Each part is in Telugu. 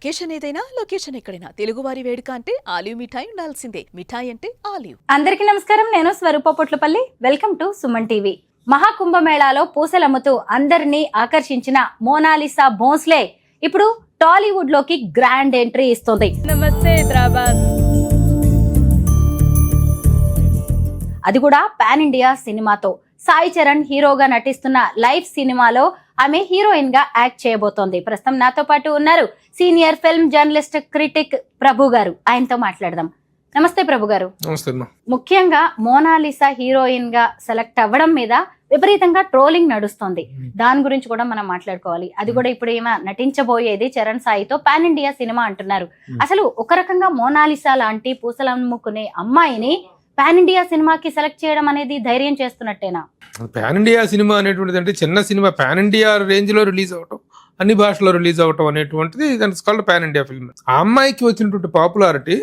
అకేషన్ ఏదైనా లొకేషన్ ఎక్కడైనా తెలుగువారి వేడుక అంటే ఆలివ్ మిఠాయి ఉండాల్సిందే. మిఠాయి అంటే ఆలివ్. అందరికీ నమస్కారం. నేను Swaroopa Potlapalli. Welcome to Suman TV. మహాకుంభమేళాలో పూసలమ్ముతూ అందరినీ ఆకర్షించిన మోనాలిసా భోంస్లే ఇప్పుడు టాలీవుడ్ లోకి గ్రాండ్ ఎంట్రీ ఇస్తుంది. నమస్తే హైదరాబాద్. అది కూడా పాన్ ఇండియా సినిమాతో. సాయి చరణ్ హీరోగా నటిస్తున్న లైఫ్ సినిమాలో ఆమె హీరోయిన్ గా యాక్ట్ చేయబోతోంది. ప్రస్తుతం నాతో పాటు ఉన్నారు సీనియర్ ఫిల్మ్ జర్నలిస్ట్ క్రిటిక్ ప్రభు గారు. ఆయనతో మాట్లాడదాం. నమస్తే ప్రభు గారు. ముఖ్యంగా మోనాలిసా హీరోయిన్ గా సెలెక్ట్ అవ్వడం మీద విపరీతంగా ట్రోలింగ్ నడుస్తోంది. దాని గురించి కూడా మనం మాట్లాడుకోవాలి. అది కూడా ఇప్పుడు ఏమో నటించబోయేది చరణ్ సాయితో పాన్ ఇండియా సినిమా అంటున్నారు. అసలు ఒక రకంగా మోనాలిసా లాంటి పూసలమ్ముకునే అమ్మాయిని పాన్ ఇండియా సినిమాకి సెలెక్ట్ చేయడం అనేది ధైర్యం చేస్తున్నట్టేనా? పాన్ ఇండియా సినిమా అనేటువంటిది అంటే చిన్న సినిమా పాన్ ఇండియా రేంజ్ లో రిలీజ్ అవటం, అన్ని భాషలో రిలీజ్ అవటం అనేటువంటిది దాని కాల్డ్ పాన్ ఇండియా ఫిల్మ్. ఆ అమ్మాయికి వచ్చినటువంటి పాపులారిటీ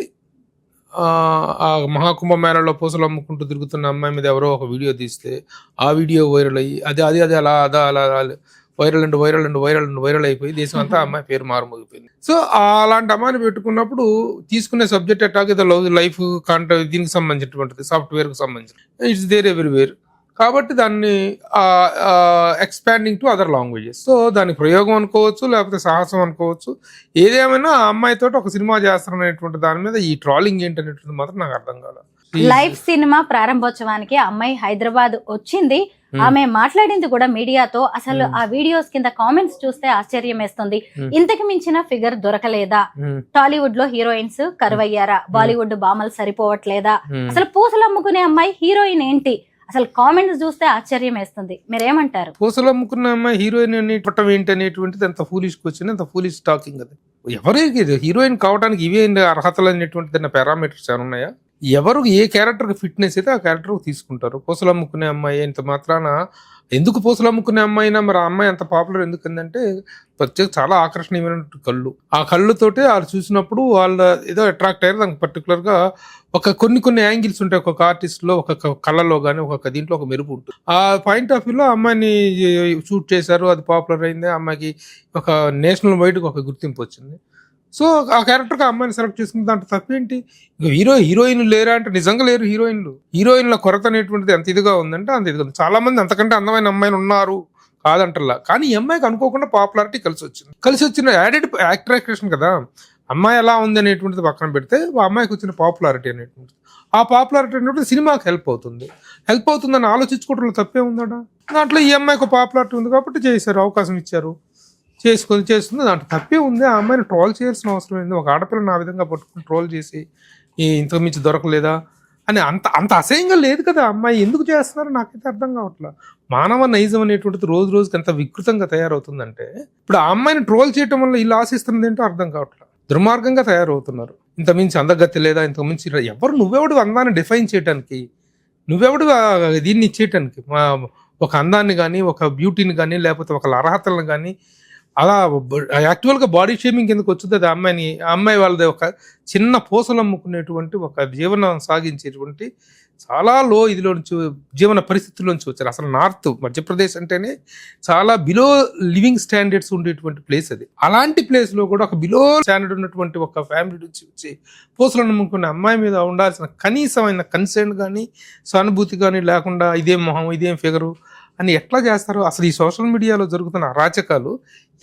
ఆ మహాకుంభమేళలో పూసలు అమ్ముకుంటూ తిరుగుతున్న అమ్మాయి మీద ఎవరో ఒక వీడియో తీస్తే ఆ వీడియో వైరల్ అయ్యి అది అలా వైరల్ అయిపోయి దేశం అంతా అమ్మాయి పేరు మారుమోగిపోయింది. సో అలాంటి అమ్మాయిని పెట్టుకున్నప్పుడు తీసుకునే సబ్జెక్ట్ ఎట్టాక్ ఏదో లైఫ్ కాంట్రాక్ట్ దీనికి సంబంధించినటువంటిది, సాఫ్ట్వేర్ కు సంబంధించి ఇట్స్ దేర్ ఎవ్రీవేర్. కాబట్టి దాన్ని expanding to other languages. So దాని ప్రయోగం అనుకోవచ్చు, లేకపోతే సాహసం అనుకోవచ్చు. ఏదేమైనా ఆ అమ్మాయితో ఒక సినిమా చేస్తారనేటువంటి దాని మీద ఈ ట్రాలింగ్ ఏంటనేటువంటిది మాత్రం నాకు అర్థం కాలేదు. లైఫ్ సినిమా ప్రారంభోత్సవానికి అమ్మాయి హైదరాబాద్ వచ్చింది. ఆమె మాట్లాడింది కూడా మీడియాతో. అసలు ఆ వీడియోస్ కింద కామెంట్స్ చూస్తే ఆశ్చర్యం వేస్తుంది. ఇంతకు మించిన ఫిగర్ దొరకలేదా? టాలీవుడ్ లో హీరోయిన్స్ కరువయ్యారా? బాలీవుడ్ బామలు సరిపోవట్లేదా? అసలు పూసలు అమ్ముకునే అమ్మాయి హీరోయిన్ ఏంటి? అసలు కామెంట్స్ చూస్తే ఆశ్చర్యం వేస్తుంది. మీరేమంటారు? పూసలు అమ్ముకున్న అమ్మాయి హీరోయిన్ అని పట్టం ఏంటి అనేటువంటిది ఎంత ఫూలిష్ క్వశ్చన్, ఎంత ఫూలిష్ టాకింగ్. అది ఎవరికి హీరోయిన్ కావడానికి ఇవే అర్హతలు అనేటువంటి పారామీటర్స్ ఏమైనా ఉన్నాయా? ఎవరు ఏ క్యారెక్టర్కి ఫిట్నెస్ అయితే ఆ క్యారెక్టర్ తీసుకుంటారు. పూసలు అమ్ముకునే అమ్మాయి ఇంత మాత్రాన ఎందుకు పూసలు అమ్ముకునే అమ్మాయి అయినా మరి ఆ అమ్మాయి అంత పాపులర్ ఎందుకంటే ప్రత్యేక చాలా ఆకర్షణీయమైన కళ్ళు. ఆ కళ్ళుతోటే వాళ్ళు చూసినప్పుడు వాళ్ళు ఏదో అట్రాక్ట్ అయ్యారు. దానికి పర్టికులర్గా కొన్ని యాంగిల్స్ ఉంటాయి ఒక్కొక్క ఆర్టిస్ట్ లో, ఒక కళ్ళలో కానీ ఒక్కొక్క దీంట్లో ఒక మెరుపు ఉంటుంది. ఆ పాయింట్ ఆఫ్ వ్యూలో అమ్మాయిని షూట్ చేశారు, అది పాపులర్ అయింది. ఆ అమ్మాయికి ఒక నేషనల్ వైడ్గా ఒక గుర్తింపు వచ్చింది. సో ఆ క్యారెక్టర్కి అమ్మాయిని సెలెక్ట్ చేసుకున్న దాంట్లో తప్పేంటి? హీరోయిన్ లేరా అంటే నిజంగా లేరు. హీరోయిన్ల కొరత అనేటువంటిది ఎంత ఇదిగా ఉందంటే అంత ఇదిగా ఉంది. చాలా మంది అంతకంటే అందమైన అమ్మాయిలు ఉన్నారు కాదంటలా. కానీ ఈ అమ్మాయికి అనుకోకుండా పాపులారిటీ కలిసి వచ్చిన యాడెడ్ యాక్ట్రేషన్ కదా. అమ్మాయి ఎలా ఉంది అనేటువంటిది పక్కన పెడితే ఆ అమ్మాయికి వచ్చిన పాపులారిటీ అనేటువంటిది, ఆ పాపులారిటీ అనేటువంటి సినిమాకి హెల్ప్ అవుతుందని ఆలోచించుకోవడంలో తప్పే ఉందట. దాంట్లో ఈ అమ్మాయికి పాపులారిటీ ఉంది కాబట్టి చేశారు, అవకాశం ఇచ్చారు, చేస్తుంది. దాంట్లో తప్పే ఉంది. ఆ అమ్మాయిని ట్రోల్ చేయాల్సిన అవసరం ఏంది? ఒక ఆడపిల్లని ఆ విధంగా పట్టుకుని ట్రోల్ చేసి ఇంతకు మించి దొరకలేదా అని అంత అసహ్యంగా లేదు కదా. అమ్మాయి ఎందుకు చేస్తున్నారో నాకైతే అర్థం కావట్లేదు. మానవ నైజం అనేటువంటిది రోజు రోజుకి ఎంత వికృతంగా తయారవుతుందంటే ఇప్పుడు ఆ అమ్మాయిని ట్రోల్ చేయడం వల్ల ఇలా ఆశిస్తున్నది ఏంటో అర్థం కావట్లేదు. దుర్మార్గంగా తయారవుతున్నారు. ఇంత మించి అందగత్తి లేదా, ఇంతకు మించి నువ్వెవడు అందాన్ని డిఫైన్ చేయడానికి, నువ్వెవడు దీన్ని ఇచ్చేయటానికి, ఒక అందాన్ని కానీ, ఒక బ్యూటీని కానీ, లేకపోతే ఒక అర్హతలను కానీ అలా యాక్చువల్గా బాడీ షేమింగ్ ఎందుకు వచ్చింది? అది అమ్మాయి వాళ్ళది ఒక చిన్న పూసలు అమ్ముకునేటువంటి ఒక జీవనం సాగించేటువంటి చాలా లో ఇదిలో నుంచి జీవన పరిస్థితుల్లోంచి వచ్చారు. అసలు నార్త్ మధ్యప్రదేశ్ అంటేనే చాలా బిలో లివింగ్ స్టాండర్డ్స్ ఉండేటువంటి ప్లేస్ అది. అలాంటి ప్లేస్లో కూడా ఒక బిలో స్టాండర్డ్ ఉన్నటువంటి ఒక ఫ్యామిలీ నుంచి వచ్చి పూసలు అమ్ముకునే అమ్మాయి మీద ఉండాల్సిన కనీసమైన కన్సర్న్ కానీ, సానుభూతి కానీ లేకుండా ఇదేం మొహం, ఇదేం ఫిగరు అని ఎట్లా చేస్తారు? అసలు ఈ సోషల్ మీడియాలో జరుగుతున్న అరాచకాలు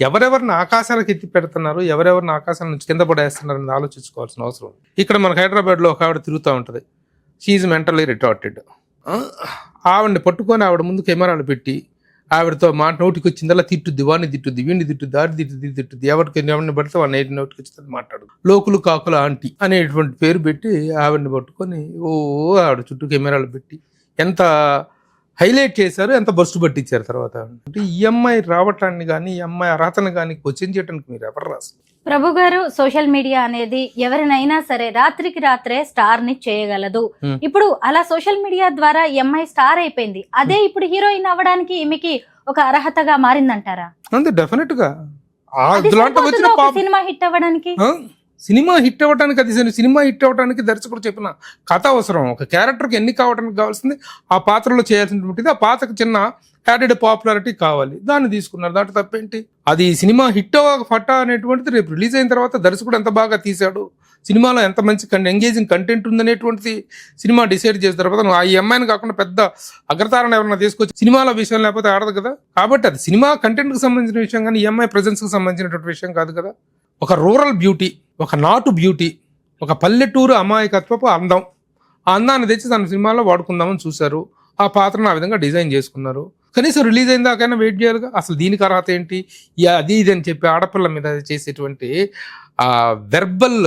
ఎవరెవరిని ఆకాశాలకు ఎత్తి పెడుతున్నారు, ఎవరెవరిని ఆకాశాల నుంచి కింద పడేస్తున్నారు అని ఆలోచించుకోవాల్సిన అవసరం. ఇక్కడ మనకు హైదరాబాద్లో ఒక ఆవిడ తిరుగుతూ ఉంటుంది. She mentally retarded. ఆవిడని పట్టుకొని ఆవిడ ముందు కెమెరాలు పెట్టి ఆవిడతో నోటికి వచ్చిందల్లా తిట్టుద్ది, వాడిని తిట్టుద్ది, వీడిని తిట్టుద్ది, ఆడి తిట్టుద్ది, ఎవరిని పడితే వాడిని నోటికి వచ్చిందని మాట్లాడు. లోకులు కాకుల ఆంటీ అనేటువంటి పేరు పెట్టి ఆవిడని పట్టుకొని ఆవిడ చుట్టూ కెమెరాలు పెట్టి ఎంత హైలైట్ చేశారు, ఎంత బస్సు పట్టించారు. తర్వాత అంటే ఈ అమ్మాయి రావటాన్ని కానీ, ఈ అమ్మాయి అర్హతను కానీ క్వశ్చన్ చేయడానికి మీరు ఎవరు రాస్తారు? ప్రభు గారు, సోషల్ మీడియా అనేది ఎవరినైనా సరే రాత్రికి రాత్రే స్టార్ ని చేయగలదు. ఇప్పుడు అలా సోషల్ మీడియా ద్వారా ఈ అమ్మాయి స్టార్ అయిపోయింది. అదే ఇప్పుడు హీరోయిన్ అవ్వడానికి ఈమెకి ఒక అర్హతగా మారిందంటారా? అంతే, డెఫినెట్ గా. సినిమా హిట్ అవ్వడానికి సినిమా హిట్ అవ్వడానికి దర్శకుడు చెప్పిన కథ అవసరం. ఒక క్యారెక్టర్కి ఎన్ని కావడానికి కావాల్సింది ఆ పాత్రలో చేయాల్సినటువంటిది. ఆ పాత్రకు చిన్న యాడెడ్ పాపులారిటీ కావాలి, దాన్ని తీసుకున్నారు. దాంట్లో తప్పేంటి? అది సినిమా హిట్ ఫట్టా అనేటువంటిది రేపు రిలీజ్ అయిన తర్వాత దర్శకుడు ఎంత బాగా తీశాడు, సినిమాలో ఎంత మంచి ఎంగేజింగ్ కంటెంట్ ఉందనేటువంటిది సినిమా డిసైడ్ చేసిన తర్వాత నువ్వు ఆ అమ్మాయిని కాకుండా పెద్ద అగ్రతారణ ఎవరైనా తీసుకొచ్చి సినిమాల విషయం లేకపోతే ఆడదు కదా. కాబట్టి అది సినిమా కంటెంట్ కి సంబంధించిన విషయం కానీ ఈ అమ్మాయి ప్రెజెన్స్ కి సంబంధించినటువంటి విషయం కాదు కదా. ఒక రూరల్ బ్యూటీ, ఒక నాటు బ్యూటీ, ఒక పల్లెటూరు అమాయకత్వపు అందం, ఆ అందాన్ని తెచ్చి తన సినిమాలో వాడుకుందామని చూశారు. ఆ పాత్రను ఆ విధంగా డిజైన్ చేసుకున్నారు. కనీసం రిలీజ్ అయిన దాకైనా వెయిట్ చేయాలిగా. అసలు దీనికి అర్హత ఏంటి? అది ఇది అని చెప్పి ఆడపిల్ల మీద చేసేటువంటి ఆ వెర్బల్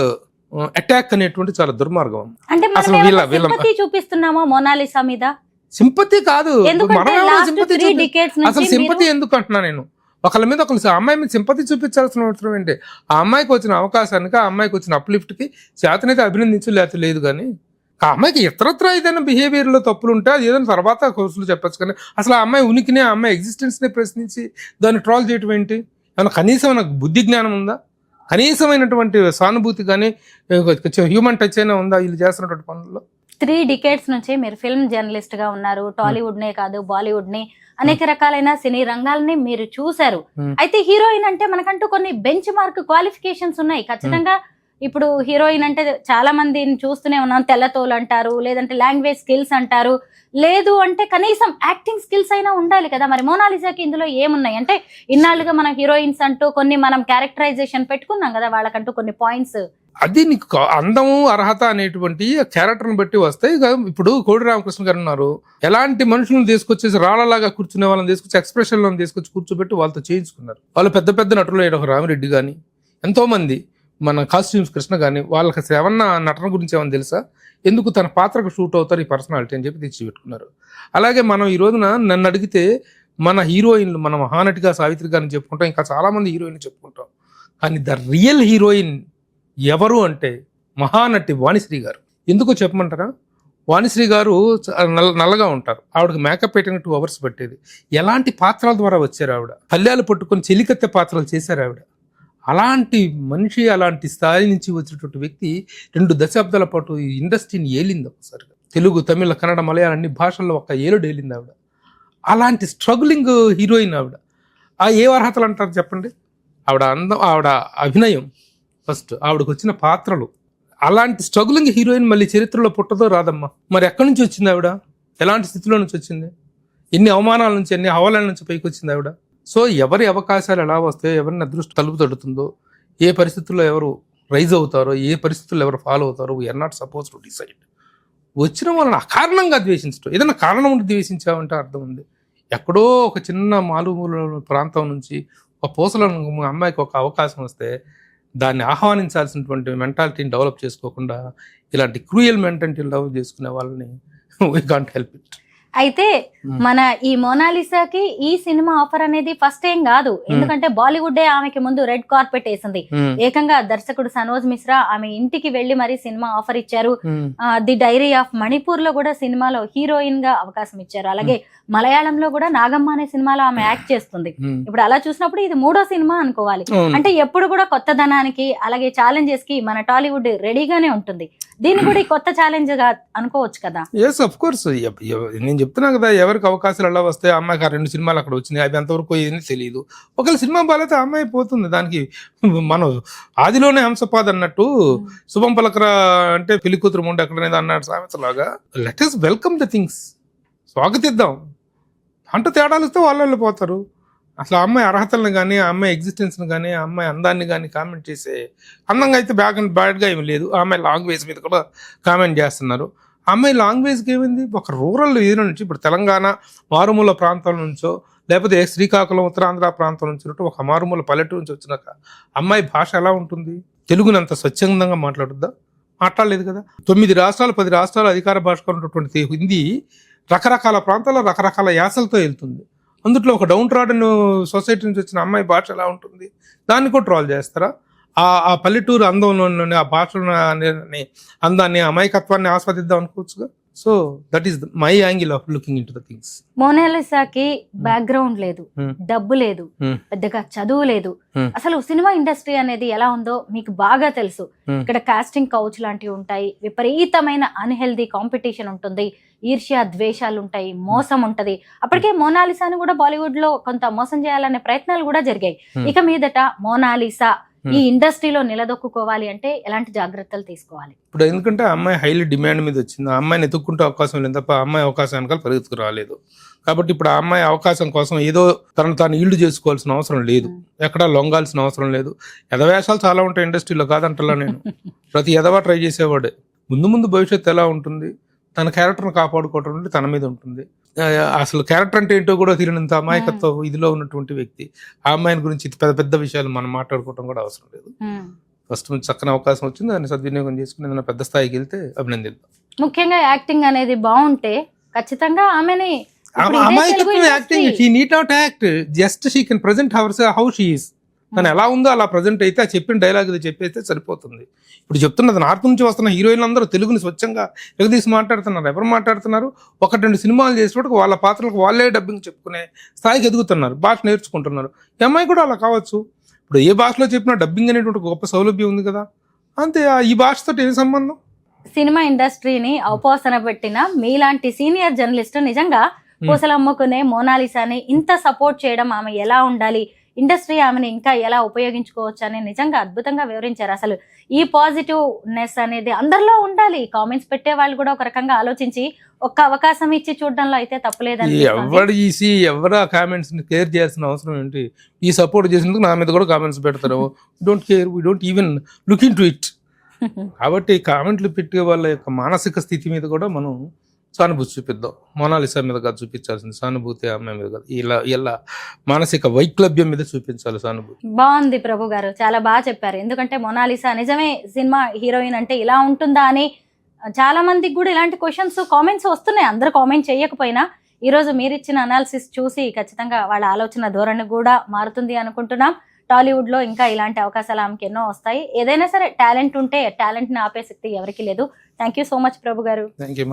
అటాక్ అనేటువంటి చాలా దుర్మార్గం. అంటే అసలు సింపతి చూపిస్తున్నామా మొనాలిసా మీద? సింపతి కాదు, ఎందుకంటే అసలు సింపతి ఎందుకు అంటున్నా నేను. ఒకళ్ళ మీద ఒకళ్ళు అమ్మాయి మీద సింపతి చూపించాల్సిన అవసరం ఏంటి? ఆ అమ్మాయికి వచ్చిన అవకాశానికి, ఆ అమ్మాయికి వచ్చిన అప్లిఫ్ట్ కి చేతనైతే అభినందించు, లేకపోతే లేదు. కానీ ఆ అమ్మాయికి ఇతరత్ర ఏదైనా బిహేవియర్లో తప్పులు ఉంటే అది ఏదైనా తర్వాత కోర్సులు చెప్పచ్చు. కానీ అసలు ఆ అమ్మాయి ఉనికిని, ఆ అమ్మాయి ఎగ్జిస్టెన్స్ని ప్రశ్నించి దాన్ని ట్రాల్ చేయటం ఏంటి? ఏమైనా కనీసం నాకు బుద్ధి జ్ఞానం ఉందా? కనీసమైనటువంటి సానుభూతి కానీ హ్యూమన్ టచ్ అయినా ఉందా వీళ్ళు చేస్తున్నటువంటి పనుల్లో? 3 decades నుంచి మీరు ఫిల్మ్ జర్నలిస్ట్ గా ఉన్నారు. టాలీవుడ్ నే కాదు, బాలీవుడ్ ని, అనేక రకాలైన సినీ రంగాలని మీరు చూశారు. అయితే హీరోయిన్ అంటే మనకంటూ కొన్ని బెంచ్ మార్క్ క్వాలిఫికేషన్స్ ఉన్నాయి ఖచ్చితంగా. ఇప్పుడు హీరోయిన్ అంటే చాలా మందిని చూస్తూనే ఉన్నాం. తెల్లతోలు అంటారు, లేదంటే లాంగ్వేజ్ స్కిల్స్ అంటారు, లేదు అంటే కనీసం యాక్టింగ్ స్కిల్స్ అయినా ఉండాలి కదా. మరి మోనాలిసాకి ఇందులో ఏమున్నాయి? అంటే ఇన్నాళ్ళుగా మనం హీరోయిన్స్ అంటూ కొన్ని మనం క్యారెక్టరైజేషన్ పెట్టుకున్నాం కదా, వాళ్ళకంటూ కొన్ని పాయింట్స్. అది నీకు అందము, అర్హత అనేటువంటి క్యారెక్టర్ని బట్టి వస్తాయి. ఇప్పుడు కోడి రామకృష్ణ గారు ఉన్నారు, ఎలాంటి మనుషులను తీసుకొచ్చేసి రాళ్ళలాగా కూర్చునే వాళ్ళని తీసుకొచ్చి ఎక్స్ప్రెషన్లో తీసుకొచ్చి కూర్చోబెట్టి వాళ్ళతో చేయించుకున్నారు. వాళ్ళు పెద్ద పెద్ద నటులు, ఒక రామిరెడ్డి కానీ ఎంతో మంది, మన కాస్ట్యూమ్స్ కృష్ణ కానీ, వాళ్ళకి ఏమన్నా నటన గురించి ఏమన్నా తెలుసా? ఎందుకు తన పాత్రకు షూట్ అవుతారు ఈ పర్సనాలిటీ అని చెప్పి తెచ్చిపెట్టుకున్నారు. అలాగే మనం ఈ రోజున నన్ను అడిగితే మన హీరోయిన్లు, మన మహానటిగా సావిత్రి గారిని చెప్పుకుంటాం, ఇంకా చాలామంది హీరోయిన్లు చెప్పుకుంటాం. కానీ ద రియల్ హీరోయిన్ ఎవరు అంటే మహానటి వాణిశ్రీ గారు. ఎందుకో చెప్పమంటారా? వాణిశ్రీ గారు నల్లగా ఉంటారు, ఆవిడకి మేకప్ పెట్టిన 2 hours పట్టేది. ఎలాంటి పాత్రల ద్వారా వచ్చారు ఆవిడ? పల్లెలు పట్టుకొని చెలికత్తె పాత్రలు చేశారు ఆవిడ. అలాంటి మనిషి, అలాంటి స్థాయి నుంచి వచ్చినటువంటి వ్యక్తి 2 దశాబ్దాల పాటు ఈ ఇండస్ట్రీని ఏలింది. ఒకసారిగా తెలుగు, తమిళ, కన్నడ, మలయాళం అన్ని భాషల్లో ఒక ఏలుడు ఏలింది ఆవిడ. అలాంటి స్ట్రగులింగ్ హీరోయిన్ ఆవిడ. ఆ ఏ అర్హతలు అంటారు చెప్పండి? ఆవిడ అందం, ఆవిడ అభినయం, ఫస్ట్ ఆవిడకు వచ్చిన పాత్రలు. అలాంటి స్ట్రగులింగ్ హీరోయిన్ మళ్ళీ చరిత్రలో పుట్టదో రాదమ్మా. మరి ఎక్కడి నుంచి వచ్చింది ఆవిడ? ఎలాంటి స్థితిలో నుంచి వచ్చింది? ఎన్ని అవమానాల నుంచి, ఎన్ని హవాలాల నుంచి పైకి వచ్చింది ఆవిడ? సో ఎవరి అవకాశాలు ఎలా వస్తాయో, ఎవరిని అదృష్టం తలుపు తడుతుందో, ఏ పరిస్థితుల్లో ఎవరు రైజ్ అవుతారో, ఏ పరిస్థితుల్లో ఎవరు ఫాలో అవుతారో, we are not suppose to decide. వచ్చిన వాళ్ళని అకారణంగా ద్వేషించడం, ఏదైనా కారణం ఉండి ద్వేషించామంటే అర్థం ఉంది. ఎక్కడో ఒక చిన్న మారుమూల ప్రాంతం నుంచి ఒక పూసల అమ్మాయికి ఒక అవకాశం వస్తే దాన్ని ఆహ్వానించాల్సినటువంటి మెంటాలిటీని డెవలప్ చేసుకోకుండా ఇలాంటి క్రూయల్ మెంటాలిటీ డెవలప్ చేసుకునే వాళ్ళని వీ కాంట్ హెల్ప్ ఇట్. అయితే మన ఈ మోనాలిసాకి ఈ సినిమా ఆఫర్ అనేది ఫస్ట్ ఏం కాదు. ఎందుకంటే బాలీవుడ్ ఆమెకి ముందు రెడ్ కార్పెట్ వేసింది. ఏకంగా దర్శకుడు సనోజ్ మిశ్రా ఆమె ఇంటికి వెళ్లి మరి సినిమా ఆఫర్ ఇచ్చారు. ది డైరీ ఆఫ్ మణిపూర్ లో కూడా సినిమాలో హీరోయిన్ గా అవకాశం ఇచ్చారు. అలాగే మలయాళంలో కూడా నాగమ్మ అనే సినిమాలో ఆమె యాక్ట్ చేస్తుంది. ఇప్పుడు అలా చూసినప్పుడు ఇది 3వ సినిమా అనుకోవాలి. అంటే ఎప్పుడు కూడా కొత్తదనానికి, అలాగే ఛాలెంజెస్ కి మన టాలీవుడ్ రెడీగానే ఉంటుంది. దీన్ని కూడా కొత్త ఛాలెంజ్ గా అనుకోవచ్చు కదా. Yes, of course. నేను చెప్తున్నా కదా, ఎవరికి అవకాశాలు ఎలా వస్తాయి. అమ్మాయికి 2 సినిమాలు అక్కడ వచ్చినాయి, అవి ఎంతవరకు ఏదని తెలియదు. ఒకవేళ సినిమా బాలైతే అమ్మాయి పోతుంది. దానికి మనం ఆదిలోనే హంసపాద్ అన్నట్టు శుభం పలకరా అంటే పెళ్లి కూతురు ముందు ఎక్కడనేది అన్నాడు సామెతలాగా. Let us welcome the things, స్వాగతిద్దాం. అంటూ తేడాలు వస్తే వాళ్ళు వెళ్ళిపోతారు. అసలు ఆ అమ్మాయి అర్హతలను కానీ, ఆ అమ్మాయి ఎగ్జిస్టెన్స్ని కానీ, ఆ అమ్మాయి అందాన్ని కానీ కామెంట్ చేసే, అందంగా అయితే బ్యాడ్గా ఏమి లేదు. ఆ అమ్మాయి లాంగ్వేజ్ మీద కూడా కామెంట్ చేస్తున్నారు. ఆ అమ్మాయి లాంగ్వేజ్కి ఏమైంది? ఒక రూరల్ ఏరియా నుంచి, ఇప్పుడు తెలంగాణ మారుమూల ప్రాంతాల నుంచో, లేకపోతే శ్రీకాకుళం ఉత్తరాంధ్ర ప్రాంతం నుంచి ఒక మారుమూల పల్లెటూరు నుంచి వచ్చినాక అమ్మాయి భాష ఎలా ఉంటుంది? తెలుగుని అంత స్వచ్ఛందంగా మాట్లాడుద్దా? మాట్లాడలేదు కదా. 9 రాష్ట్రాలు 10 రాష్ట్రాలు అధికార భాషగా ఉన్నటువంటి హిందీ రకరకాల ప్రాంతాల్లో రకరకాల యాసలతో వెళ్తుంది. అందుట్లో ఒక డౌన్ ట్రాడన్ సొసైటీ నుంచి వచ్చిన అమ్మాయి భాష ఎలా ఉంటుంది? దాన్ని కూడా ట్రాల్ చేస్తారా? ఆ పల్లెటూరు అందంలోని, ఆ భాషలోని అందాన్ని, అమాయకత్వాన్ని ఆస్వాదిద్దాం అనుకోవచ్చుగా. So that is my angle of looking into the things. మోనాలిసాకి బ్యాక్గ్రౌండ్ లేదు, డబ్బు లేదు, Hmm. పెద్దగా చదువు లేదు. Hmm. అసలు సినిమా ఇండస్ట్రీ అనేది ఎలా ఉందో మీకు బాగా తెలుసు. Hmm. ఇక్కడ కాస్టింగ్ కౌచ్ లాంటివి ఉంటాయి, విపరీతమైన అన్హెల్దీ కాంపిటీషన్ ఉంటుంది, ఈర్ష్య ద్వేషాలు ఉంటాయి, మోసం ఉంటది. అప్పటికే మోనాలిసాని కూడా బాలీవుడ్ లో కొంత మోసం చేయాలనే ప్రయత్నాలు కూడా జరిగాయి. Hmm. ఇక మీదట మోనాలిసా ఈ ఇండస్ట్రీలో నిలదొక్కుకోవాలి అంటే ఎలాంటి జాగ్రత్తలు తీసుకోవాలి? ఇప్పుడు ఎందుకంటే ఆ అమ్మాయి హైలీ డిమాండ్ మీద వచ్చింది, ఆ అమ్మాయిని ఎత్తుక్కుంటే అవకాశం లేదు తప్ప ఆ అమ్మాయి అవకాశం వెనకాల పరిగెత్తుకు రాలేదు. కాబట్టి ఇప్పుడు ఆ అమ్మాయి అవకాశం కోసం ఏదో తను తాను ఈల్డ్ చేసుకోవాల్సిన అవసరం లేదు, ఎక్కడా లొంగాల్సిన అవసరం లేదు. ఎదవేషాలు చాలా ఉంటాయి ఇండస్ట్రీలో, కాదంటలా నేను. ప్రతి ఎదవా ట్రై చేసేవాడే. ముందు భవిష్యత్తు ఎలా ఉంటుంది, తన క్యారెక్టర్ని కాపాడుకోవటం అంటే తన మీద ఉంటుంది. అసలు క్యారెక్టర్ అంటే ఏంటో కూడా తెలియనంత అమాయకత్వ ఇదిలో ఉన్నటువంటి వ్యక్తి. ఆ అమ్మాయిని గురించి పెద్ద పెద్ద విషయాలు మనం మాట్లాడుకోవడం కూడా అవసరం లేదు. ఫస్ట్ నుంచి చక్కని అవకాశం వచ్చింది, దాన్ని సద్వినియోగం చేసుకుని ఏదైనా పెద్ద స్థాయికి వెళ్తే అభినందిద్దాం. ముఖ్యంగా యాక్టింగ్ అనేది బాగుంటే ఖచ్చితంగా ఆమెని అమాయకత్వం acting, she need not act, just she can present how she is. తను ఎలా ఉందో అలా ప్రజెంట్ అయితే ఆ చెప్పిన డైలాగ్ ఇది చెప్పేస్తే సరిపోతుంది. ఇప్పుడు చెప్తున్నది నార్త్ నుంచి వస్తున్న హీరోయిన్లు అందరూ తెలుగుని స్వచ్ఛంగా ఎగదీసి మాట్లాడుతున్నారు. ఎవరు మాట్లాడుతున్నారు? 1-2 సినిమాలు చేసేటప్పుడు వాళ్ళ పాత్రలకు వాళ్ళే డబ్బింగ్ చెప్పుకునే స్థాయికి ఎదుగుతున్నారు, భాష నేర్చుకుంటున్నారు. ఈ అమ్మాయి కూడా అలా కావచ్చు. ఇప్పుడు ఏ భాషలో చెప్పినా డబ్బింగ్ అనేటువంటి గొప్ప సౌలభ్యం ఉంది కదా, అంతే. ఈ భాషతో ఏం సంబంధం? సినిమా ఇండస్ట్రీని అవపోసన పెట్టిన మీలాంటి సీనియర్ జర్నలిస్ట్ నిజంగా పూసలమ్ముకునే మోనాలిసాని ఇంత సపోర్ట్ చేయడం, ఆమె ఎలా ఉండాలి, ఇండస్ట్రీ ఆమెను ఇంకా ఎలా ఉపయోగించుకోవచ్చు అని నిజంగా అద్భుతంగా వివరించారు. అసలు ఈ పాజిటివ్నెస్ అనేది అందరిలో ఉండాలి. కామెంట్స్ పెట్టే వాళ్ళు కూడా ఒక రకంగా ఆలోచించి ఒక్క అవకాశం ఇచ్చి చూడడంలో అయితే తప్పలేదని. ఎవరు ఆ కామెంట్స్ ని కేర్ చేయాల్సిన అవసరం ఏంటి? ఈ సపోర్ట్ చేసినందుకు నా మీద కూడా కామెంట్స్ పెడతారు. Don't care, we don't even look in to it. కాబట్టి కామెంట్లు పెట్టే వాళ్ళ యొక్క మానసిక స్థితి మీద కూడా మనం సానుభూతి చూపిద్దాం. మోనాలిసా మీద కాదు చూపించాల్సింది సానుభూతి, అమ్మాయి మీద కాదు, ఇలా మానసిక వైక్లభ్యం మీద చూపించాలి సానుభూతి. బాగుంది ప్రభు గారు, చాలా బాగా చెప్పారు. ఎందుకంటే మోనాలిసా నిజమే సినిమా హీరోయిన్ అంటే ఇలా ఉంటుందా అని చాలా మందికి కూడా ఇలాంటి క్వశ్చన్స్ కామెంట్స్ వస్తున్నాయి. అందరూ కామెంట్ చేయకపోయినా ఈరోజు మీరు ఇచ్చిన అనాలిసిస్ చూసి ఖచ్చితంగా వాళ్ళ ఆలోచన ధోరణి కూడా మారుతుంది అనుకుంటున్నాం. టాలీవుడ్ లో ఇంకా ఇలాంటి అవకాశాలు ఆమెకి ఎన్నో వస్తాయి. ఏదైనా సరే టాలెంట్ ఉంటే టాలెంట్ ని ఆపే శక్తి ఎవరికి లేదు. థ్యాంక్ యూ సో మచ్ ప్రభు గారు. Thank you.